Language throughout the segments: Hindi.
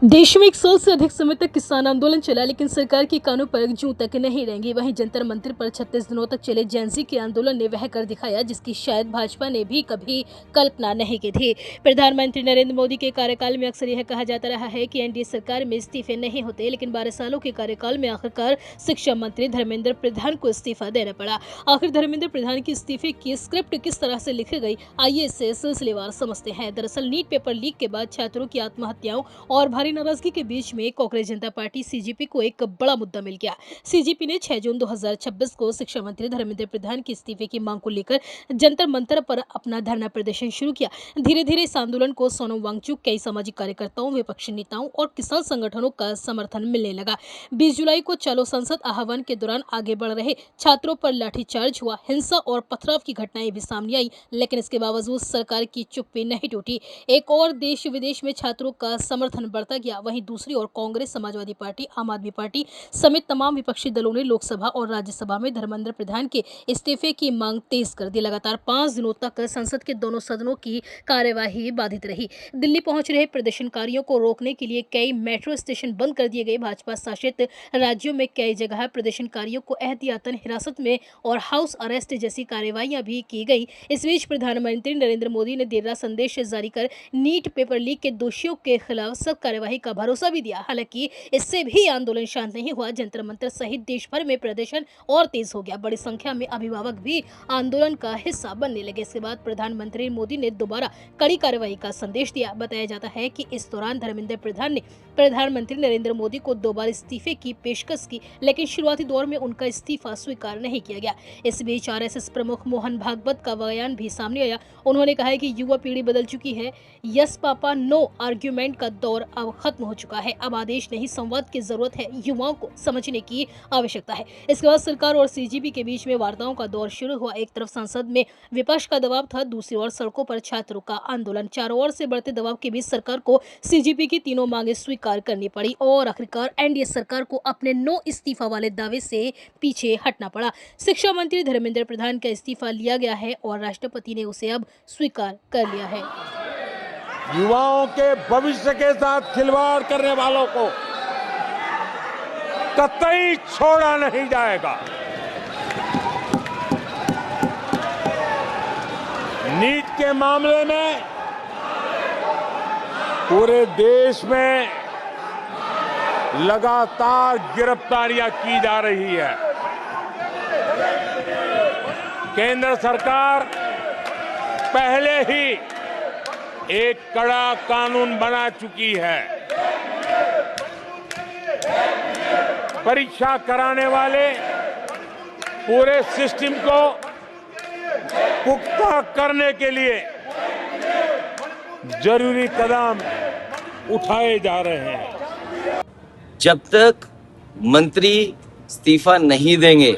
देश में 1 साल से अधिक समय तक किसान आंदोलन चला, लेकिन सरकार के कानों पर जूं तक नहीं रहेंगी। वहीं जंतर मंतर पर 36 दिनों तक चले जेनजी के आंदोलन ने वह कर दिखाया जिसकी शायद भाजपा ने भी कभी कल्पना नहीं की थी। प्रधानमंत्री नरेंद्र मोदी के कार्यकाल में अक्सर यह कहा जाता रहा है कि एनडीए सरकार में इस्तीफे नहीं होते, लेकिन 12 सालों के कार्यकाल में आखिरकार शिक्षा मंत्री धर्मेंद्र प्रधान को इस्तीफा देना पड़ा। आखिर धर्मेंद्र प्रधान के इस्तीफे की स्क्रिप्ट किस तरह से लिखी गई, आइए इसे सिलसिलेवार समझते हैं। दरअसल नीट पेपर लीक के बाद छात्रों की आत्महत्याओं और भारी नाराजगी के बीच में कांग्रेस जनता पार्टी सीजीपी को एक बड़ा मुद्दा मिल गया। सीजीपी ने 6 जून 2026 को शिक्षा मंत्री धर्मेंद्र प्रधान के इस्तीफे की मांग को लेकर जंतर मंतर पर अपना धरना प्रदर्शन शुरू किया। धीरे धीरे इस आंदोलन को सोनम वांगचुक, कई सामाजिक कार्यकर्ताओं, विपक्षी नेताओं और किसान संगठनों का समर्थन मिलने लगा। 20 जुलाई को चलो संसद आह्वान के दौरान आगे बढ़ रहे छात्रों पर लाठीचार्ज हुआ, हिंसा और पथराव की घटनाएं भी सामने आई, लेकिन इसके बावजूद सरकार की चुप्पी नहीं टूटी। एक और देश विदेश में छात्रों का समर्थन बढ़ता गया। वहीं दूसरी ओर कांग्रेस, समाजवादी पार्टी, आम आदमी पार्टी समेत तमाम विपक्षी दलों ने लोकसभा और राज्यसभा में धर्मेंद्र प्रधान के इस्तीफे की मांग तेज कर दी। लगातार 5 दिनों तक संसद के दोनों सदनों की कार्यवाही बाधित रही। दिल्ली पहुंच रहे प्रदर्शनकारियों को रोकने के लिए कई मेट्रो स्टेशन बंद कर दिए गए। भाजपा शासित राज्यों में कई जगह प्रदर्शनकारियों को एहतियातन हिरासत में और हाउस अरेस्ट जैसी कार्रवाइयां भी की गई। इस बीच प्रधानमंत्री नरेंद्र मोदी ने देर रात संदेश जारी कर नीट पेपर लीक के दोषियों के खिलाफ सख्त कार्यवाही का भरोसा भी दिया। हालांकि इससे भी आंदोलन शांत नहीं हुआ। जंतर मंतर सहित देश भर में प्रदर्शन और तेज हो गया। बड़ी संख्या में अभिभावक भी आंदोलन का हिस्सा बनने लगे। इसके बाद प्रधानमंत्री मोदी ने दोबारा कड़ी कार्रवाई का संदेश दिया। बताया जाता है कि इस दौरान धर्मेंद्र प्रधान ने प्रधानमंत्री नरेंद्र मोदी को 2 बार इस्तीफे की पेशकश की, लेकिन शुरुआती दौर में उनका इस्तीफा स्वीकार नहीं किया गया। इस बीच आरएसएस प्रमुख मोहन भागवत का बयान भी सामने आया। उन्होंने कहा है कि युवा पीढ़ी बदल चुकी है। यस पापा नो आर्ग्यूमेंट का दौर अब खत्म हो चुका है। अब आदेश नहीं, संवाद की जरूरत है। युवाओं को समझने की आवश्यकता है। इसके बाद सरकार और सीजीपी के बीच में वार्ताओं का दौर शुरू हुआ। एक तरफ संसद में विपक्ष का दबाव था, दूसरी ओर सड़कों पर छात्रों का आंदोलन। चारों ओर से बढ़ते दबाव के बीच सरकार को सीजीपी की तीनों मांगे स्वीकार करनी पड़ी और आखिरकार एनडीए सरकार को अपने नो इस्तीफा वाले दावे से पीछे हटना पड़ा। शिक्षा मंत्री धर्मेंद्र प्रधान का इस्तीफा लिया गया है और राष्ट्रपति ने उसे अब स्वीकार कर लिया है। युवाओं के भविष्य के साथ खिलवाड़ करने वालों को कतई छोड़ा नहीं जाएगा। नीट के मामले में पूरे देश में लगातार गिरफ्तारियां की जा रही है। केंद्र सरकार पहले ही एक कड़ा कानून बना चुकी है। परीक्षा कराने वाले पूरे सिस्टम को पुख्ता करने के लिए जरूरी कदम उठाए जा रहे हैं। जब तक मंत्री इस्तीफा नहीं देंगे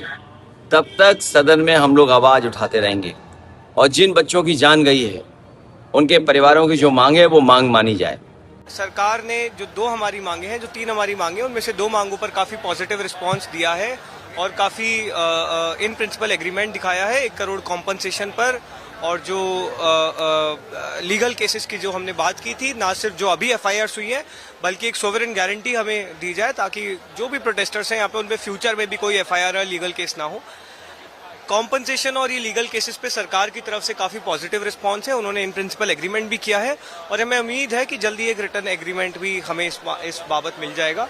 तब तक सदन में हम लोग आवाज उठाते रहेंगे और जिन बच्चों की जान गई है उनके परिवारों की जो मांगे है वो मांग मानी जाए। सरकार ने जो 2 हमारी मांगे हैं, जो 3 हमारी मांगे हैं, उनमें से 2 मांगों पर काफी पॉजिटिव रिस्पांस दिया है और काफी इन प्रिंसिपल एग्रीमेंट दिखाया है। 1 करोड़ कॉम्पनसेशन पर और जो लीगल केसेस की जो हमने बात की थी, ना सिर्फ जो अभी एफआईआर हुई है बल्कि एक सोवरेन गारंटी हमें दी जाए ताकि जो भी प्रोटेस्टर्स हैं यहाँ पे उन पे फ्यूचर में भी कोई एफआईआर लीगल केस ना हो। कॉम्पनसेशन और ये लीगल केसेस पे सरकार की तरफ से काफी पॉजिटिव रिस्पांस है। उन्होंने इन प्रिंसिपल एग्रीमेंट भी किया है और हमें उम्मीद है कि जल्दी एक रिटर्न एग्रीमेंट भी हमें इस बाबत मिल जाएगा।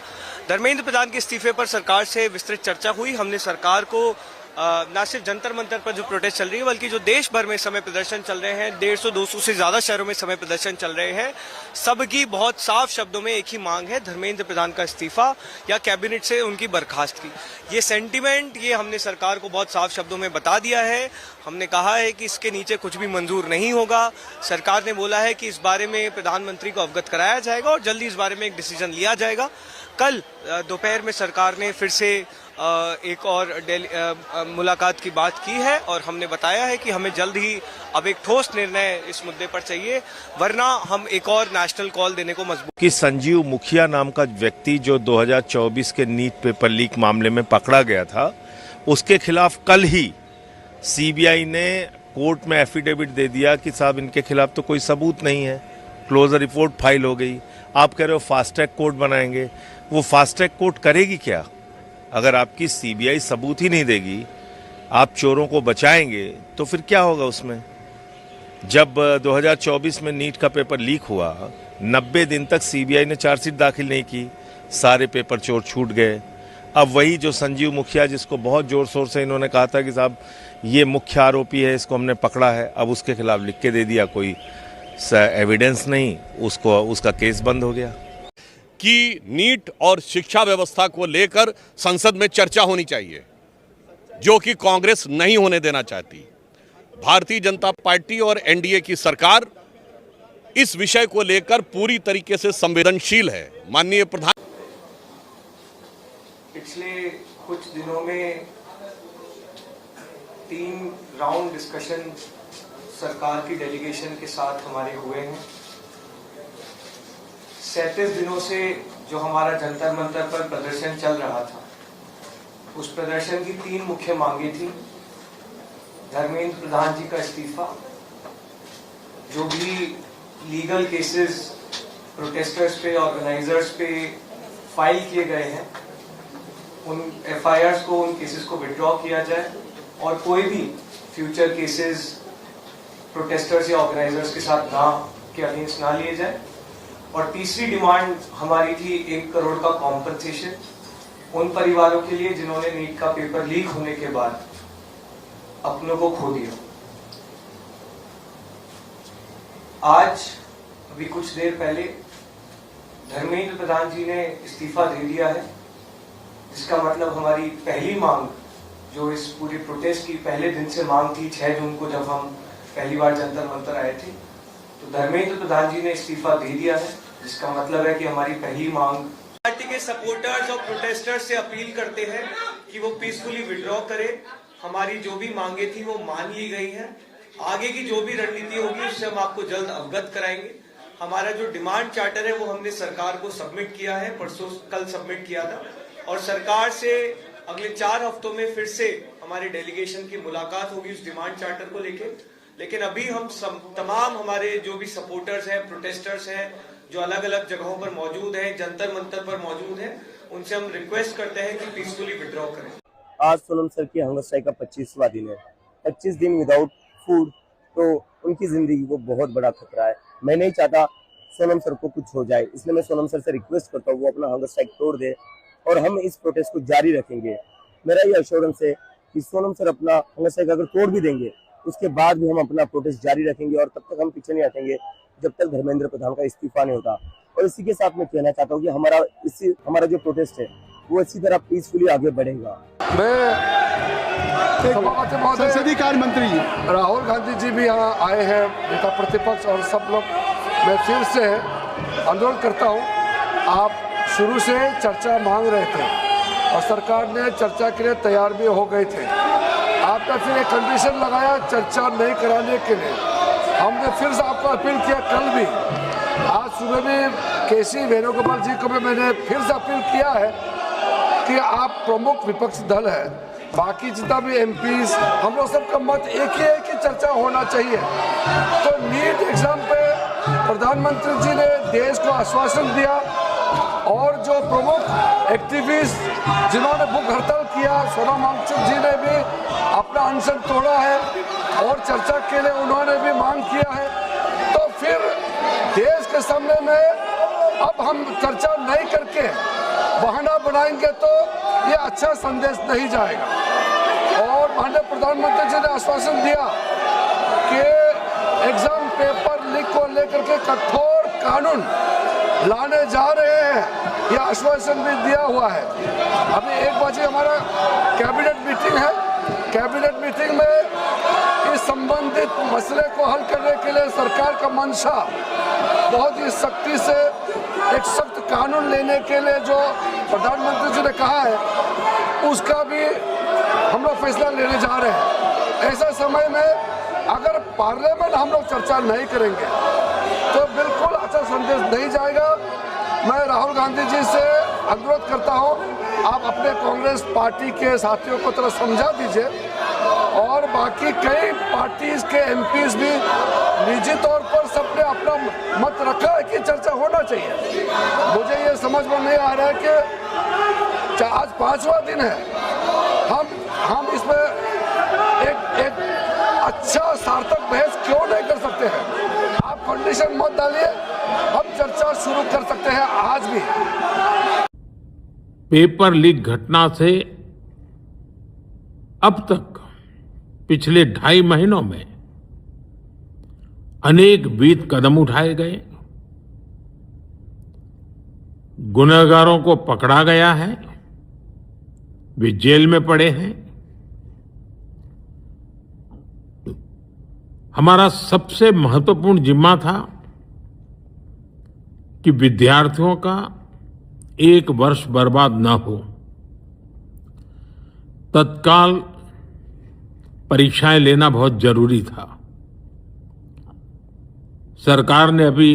धर्मेंद्र प्रधान के इस्तीफे पर सरकार से विस्तृत चर्चा हुई। हमने सरकार को न सिर्फ जंतर मंतर पर जो प्रोटेस्ट चल रही है बल्कि जो देश भर में समय प्रदर्शन चल रहे हैं, 150-200 से ज्यादा शहरों में समय प्रदर्शन चल रहे हैं, सबकी बहुत साफ शब्दों में एक ही मांग है, धर्मेंद्र प्रधान का इस्तीफा या कैबिनेट से उनकी बर्खास्तगी। ये सेंटीमेंट ये हमने सरकार को बहुत साफ शब्दों में बता दिया है। हमने कहा है कि इसके नीचे कुछ भी मंजूर नहीं होगा। सरकार ने बोला है कि इस बारे में प्रधानमंत्री को अवगत कराया जाएगा और जल्दी इस बारे में एक डिसीजन लिया जाएगा। कल दोपहर में सरकार ने फिर से एक और मुलाकात की बात की है और हमने बताया है कि हमें जल्द ही अब एक ठोस निर्णय इस मुद्दे पर चाहिए, वरना हम एक और नेशनल कॉल देने को मजबूर। कि संजीव मुखिया नाम का व्यक्ति जो 2024 के नीट पेपर लीक मामले में पकड़ा गया था, उसके खिलाफ कल ही सीबीआई ने कोर्ट में एफिडेविट दे दिया कि साहब इनके खिलाफ तो कोई सबूत नहीं है, क्लोजर रिपोर्ट फाइल हो गई। आप कह रहे हो फास्ट ट्रैक कोर्ट बनाएंगे, वो फास्ट ट्रैक कोर्ट करेगी क्या? अगर आपकी सीबीआई सबूत ही नहीं देगी, आप चोरों को बचाएंगे, तो फिर क्या होगा उसमें? जब 2024 में नीट का पेपर लीक हुआ, 90 दिन तक सीबीआई ने चार्जशीट दाखिल नहीं की, सारे पेपर चोर छूट गए। अब वही जो संजीव मुखिया, जिसको बहुत जोर शोर से इन्होंने कहा था कि साहब ये मुख्य आरोपी है, इसको हमने पकड़ा है, अब उसके खिलाफ लिख के दे दिया, कोई एविडेंस नहीं, उसको उसका केस बंद हो गया। कि नीट और शिक्षा व्यवस्था को लेकर संसद में चर्चा होनी चाहिए, जो कि कांग्रेस नहीं होने देना चाहती। भारतीय जनता पार्टी और एनडीए की सरकार इस विषय को लेकर पूरी तरीके से संवेदनशील है। माननीय प्रधान, पिछले कुछ दिनों में 3 राउंड डिस्कशन सरकार की डेलीगेशन के साथ हमारे हुए हैं। 37 दिनों से जो हमारा जंतर मंतर पर प्रदर्शन चल रहा था, उस प्रदर्शन की 3 मुख्य मांगे थी। धर्मेंद्र प्रधान जी का इस्तीफा, जो भी लीगल केसेस प्रोटेस्टर्स पे, ऑर्गेनाइजर्स पे फाइल किए गए हैं, उन एफआईआर्स को, उन केसेस को विड्रॉ किया जाए और कोई भी फ्यूचर केसेस प्रोटेस्टर्स या ऑर्गेनाइजर्स के साथ के अगेंस्ट ना लिए जाए। और तीसरी डिमांड हमारी थी 1 करोड़ का कॉम्पनसेशन उन परिवारों के लिए जिन्होंने नीट का पेपर लीक होने के बाद अपनों को खो दिया। आज अभी कुछ देर पहले धर्मेंद्र प्रधान जी ने इस्तीफा दे दिया है, जिसका मतलब हमारी पहली मांग, जो इस पूरे प्रोटेस्ट की पहले दिन से मांग थी, 6 जून को जब हम पहली बार जंतर मंतर आए थे, तो धर्मेंद्र प्रधान जी ने इस्तीफा दे दिया है, जिसका मतलब है कि हमारी पहली मांग। पार्टी के सपोर्टर्स और प्रोटेस्टर्स से अपील करते हैं कि वो पीसफुली विड्रॉ करें। हमारी जो भी मांगे थी वो मान ली गई है। आगे की जो भी रणनीति होगी उससे हम आपको जल्द अवगत कराएंगे। हमारा जो डिमांड चार्टर है वो हमने सरकार को सबमिट किया है, परसों कल सबमिट किया था, और सरकार से अगले 4 हफ्तों में फिर से हमारी डेलीगेशन की मुलाकात होगी उस डिमांड चार्टर को लेके। लेकिन अभी हम तमाम हमारे जो भी सपोर्टर्स हैं, प्रोटेस्टर्स हैं, जो अलग अलग जगहों पर मौजूद हैं, जंतर मंतर पर मौजूद हैं, उनसे हम रिक्वेस्ट करते हैं कि पीसफुली विड्रॉ करें। आज सोनम सर की हंगर स्ट्राइक का 25वां दिन है। 25 दिन विदाउट फूड, तो उनकी जिंदगी को बहुत बड़ा खतरा है। मैं नहीं चाहता सोनम सर को कुछ हो जाए, इसलिए मैं सोनम सर से रिक्वेस्ट करता हूँ वो अपना हंगर स्ट्राइक तोड़ दे और हम इस प्रोटेस्ट को जारी रखेंगे। मेरा ये एश्योरेंस है कि सोनम सर अपना हंगर स्ट्राइक अगर तोड़ भी देंगे, उसके बाद भी हम अपना प्रोटेस्ट जारी रखेंगे और तब तक हम पीछे नहीं हटेंगे जब तक धर्मेंद्र प्रधान का इस्तीफा नहीं होता। और इसी के साथ मैं कहना चाहता हूँ कि हमारा जो प्रोटेस्ट है वो इसी तरह पीसफुली आगे बढ़ेगा। मैं सभापति महोदय, संसदीय कार्य मंत्री राहुल गांधी जी भी यहाँ आए हैं, नेता प्रतिपक्ष और सब लोग, मैं फिर से अनुरोध करता हूँ, आप शुरू से चर्चा मांग रहे थे और सरकार ने चर्चा के लिए तैयार भी हो गए थे। आपने फिर एक कंडीशन लगाया चर्चा नहीं कराने के लिए। हमने फिर से आपको अपील किया, कल भी, आज सुबह में केसी वेणुगोपाल जी को भी मैंने फिर से अपील किया है कि आप प्रमुख विपक्ष दल है, बाकी जितना भी एमपीज, हम लोग सबका मत एक ही है कि चर्चा होना चाहिए। तो नीट एग्जाम पे प्रधानमंत्री जी ने देश को आश्वासन दिया और जो प्रमुख एक्टिविस्ट जिन्होंने भूख हड़ताल किया, सोनम वांगचुक जी ने भी अपना अनशन तोड़ा है और चर्चा के लिए उन्होंने भी मांग किया है। तो फिर देश के सामने में अब हम चर्चा नहीं करके बहाना बनाएंगे तो ये अच्छा संदेश नहीं जाएगा। और माननीय प्रधानमंत्री जी ने आश्वासन दिया कि एग्जाम पेपर लीक को लेकर के कठोर कानून लाने जा रहे हैं, यह आश्वासन भी दिया हुआ है। अभी 1 बजे हमारा कैबिनेट मीटिंग है, कैबिनेट मीटिंग में इस संबंधित मसले को हल करने के लिए सरकार का मंशा बहुत ही सख्ती से एक सख्त कानून लेने के लिए जो प्रधानमंत्री जी ने कहा है उसका भी हम लोग फैसला लेने जा रहे हैं। ऐसा समय में अगर पार्लियामेंट हम लोग चर्चा नहीं करेंगे तो बिल्कुल अच्छा संदेश नहीं जाएगा। मैं राहुल गांधी जी से अनुरोध करता हूं, आप अपने कांग्रेस पार्टी के साथियों को थोड़ा समझा दीजिए और बाकी कई पार्टीज के एमपीज भी निजी तौर पर सबने अपना मत रखा है कि चर्चा होना चाहिए। मुझे ये समझ में नहीं आ रहा है कि आज 5वां दिन है, हम इसमें एक अच्छा सार्थक बहस क्यों नहीं कर सकते हैं? आप कंडीशन मत डालिए, हम चर्चा शुरू कर सकते हैं आज भी। पेपर लीक घटना से अब तक पिछले 2.5 महीनों में अनेक विध कदम उठाए गए, गुनहगारों को पकड़ा गया है, वे जेल में पड़े हैं। हमारा सबसे महत्वपूर्ण जिम्मा था कि विद्यार्थियों का 1 वर्ष बर्बाद न हो। तत्काल परीक्षाएं लेना बहुत जरूरी था। सरकार ने अभी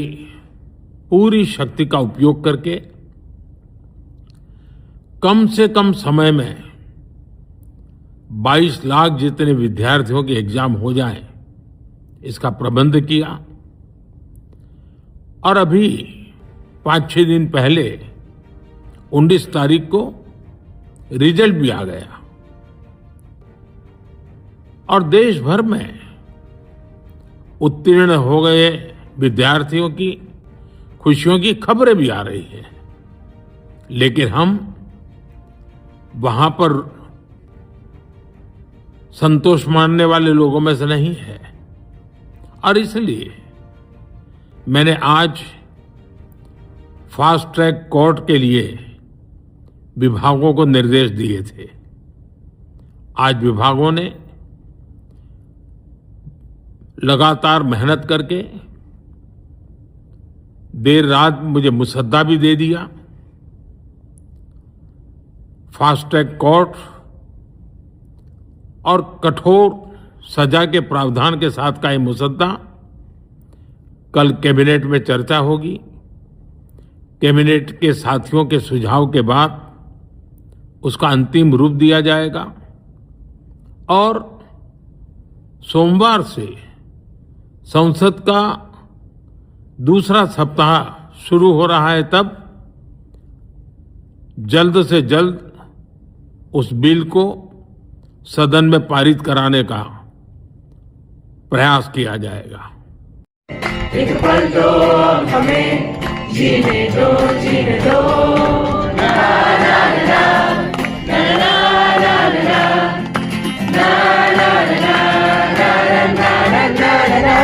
पूरी शक्ति का उपयोग करके कम से कम समय में 22 लाख जितने विद्यार्थियों के एग्जाम हो जाएं, इसका प्रबंध किया। और अभी 5-6 दिन पहले 19 तारीख को रिजल्ट भी आ गया और देश भर में उत्तीर्ण हो गए विद्यार्थियों की खुशियों की खबरें भी आ रही हैं। लेकिन हम वहां पर संतोष मानने वाले लोगों में से नहीं है और इसलिए मैंने आज फास्ट ट्रैक कोर्ट के लिए विभागों को निर्देश दिए थे। आज विभागों ने लगातार मेहनत करके देर रात मुझे मुसद्दा भी दे दिया। फास्ट ट्रैक कोर्ट और कठोर सजा के प्रावधान के साथ का ये मुसद्दा कल कैबिनेट में चर्चा होगी। कैबिनेट के साथियों के सुझाव के बाद उसका अंतिम रूप दिया जाएगा और सोमवार से संसद का दूसरा सप्ताह शुरू हो रहा है। तब जल्द से जल्द उस बिल को सदन में पारित कराने का प्रयास किया जाएगा। एक पल दो हमें जीने दो, जीने दो। ना ना ना ना ना ना ना ना ना ना ना ना ना।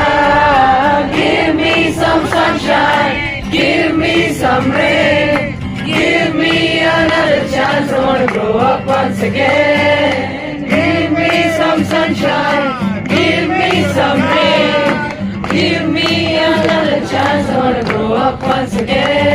Give me some sunshine, give me some rain, give me another chance. I wanna grow up once again. Give me some sunshine, give me some rain, give me another chance. I wanna grow up once again.